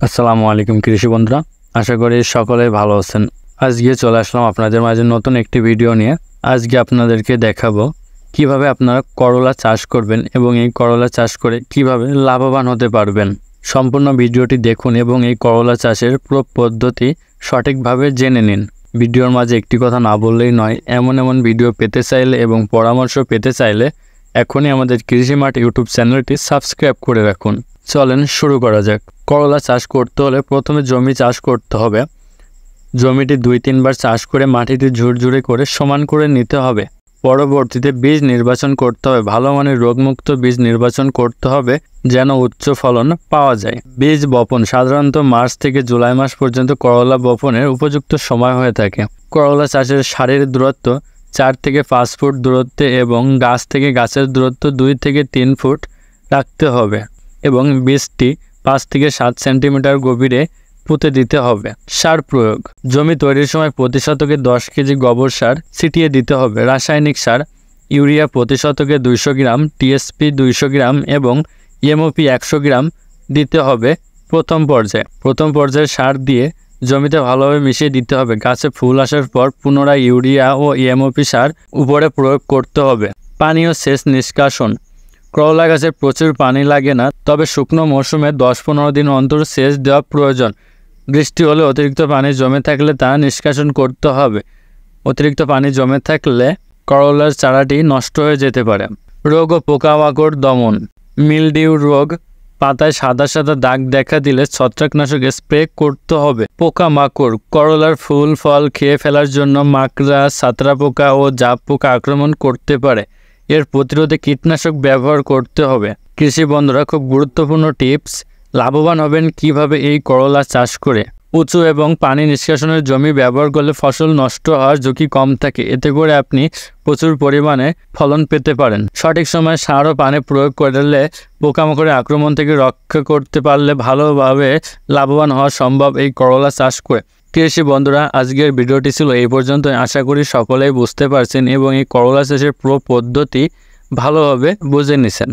আসসালামু আলাইকুম কৃষি বন্ধুরা, আশা করি সকলেই ভালো আছেন। আজকে চলে আসলাম আপনাদের মাঝে নতুন একটি ভিডিও নিয়ে। আজকে আপনাদেরকে দেখাবো কিভাবে আপনারা করলা চাষ করবেন এবং এই করলা চাষ করে কিভাবে লাভবান হতে পারবেন। সম্পূর্ণ ভিডিওটি দেখুন এবং এই করলা চাষের পুরো পদ্ধতি সঠিকভাবে জেনে নিন। ভিডিওর মাঝে একটি কথা না বললেই নয়, এমন ভিডিও পেতে চাইলে এবং পরামর্শ পেতে চাইলে এখনই আমাদের কৃষি মাঠ ইউটিউব চ্যানেলটি সাবস্ক্রাইব করে রাখুন। চলেন শুরু করা যাক। করলা চাষ করতে হলে প্রথমে জমি চাষ করতে হবে। জমিটি 2-3 বার চাষ করে মাটিটি ঝুরঝুরে করে সমান করে নিতে হবে। পরবর্তীতে বীজ নির্বাচন করতে হবে। ভালো মানের রোগমুক্ত বীজ নির্বাচন করতে হবে যেন উচ্চ ফলন পাওয়া যায়। বীজ বপন সাধারণত মার্চ থেকে জুলাই মাস পর্যন্ত করলা বপনের উপযুক্ত সময় হয়ে থাকে। করলা চাষের সারির দূরত্ব 4 থেকে 5 ফুট দূরত্বে এবং গাছ থেকে গাছের দূরত্ব 2 থেকে 3 ফুট রাখতে হবে এবং বীজটি 5 থেকে 7 সেন্টিমিটার গভীরে পুঁতে দিতে হবে। সার প্রয়োগ, জমি তৈরির সময় প্রতি শতকে 10 কেজি গোবর সার ছিটিয়ে দিতে হবে। রাসায়নিক সার, ইউরিয়া প্রতি শতকে 200 গ্রাম, টিএসপি 200 গ্রাম এবং এমওপি 100 গ্রাম দিতে হবে প্রথম পর্যায়ে সার দিয়ে জমিতে ভালোভাবে মিশিয়ে দিতে হবে। গাছে ফুল আসার পর পুনরায় ইউরিয়া ও এমওপি সার উপরে প্রয়োগ করতে হবে। পানি ও সেচ নিষ্কাশন, করলা গাছে প্রচুর পানি লাগে না, তবে শুকনো মৌসুমে 10-15 দিন অন্তর সেচ দেওয়া প্রয়োজন। বৃষ্টি হলে অতিরিক্ত পানি জমে থাকলে তা নিষ্কাশন করতে হবে। অতিরিক্ত পানি জমে থাকলে করলার চারাটি নষ্ট হয়ে যেতে পারে। রোগ ও পোকামাকড় দমন, মিলডিউ রোগ, পাতায় সাদা সাদা দাগ দেখা দিলে ছত্রাকনাশক স্প্রে করতে হবে। পোকামাকড়, করলার ফুল ফল খেয়ে ফেলার জন্য মাকড়া, ছাত্রা পোকা ও জাপ পোকা আক্রমণ করতে পারে। এর প্রতিরোধে কীটনাশক ব্যবহার করতে হবে। কৃষি বন্ধুরা, খুব গুরুত্বপূর্ণ টিপস, লাভবান হবেন কিভাবে এই করলা চাষ করে। উঁচু এবং পানি নিষ্কাশনের জমি ব্যবহার করলে ফসল নষ্ট হওয়ার ঝুঁকি কম থাকে। এতে করে আপনি প্রচুর পরিমাণে ফলন পেতে পারেন। সঠিক সময়ে সার ও পানি প্রয়োগ করলে পোকামাকড়ের আক্রমণ থেকে রক্ষা করতে পারলে ভালোভাবে লাভবান হওয়া সম্ভব এই করলা চাষ করে। কৃষি বন্ধুরা, আজকের ভিডিওটি ছিল এই পর্যন্ত। আশা করি সকলেই বুঝতে পারছেন এবং এই করলা চাষের পুরো পদ্ধতি ভালোভাবে বুঝে নিছেন।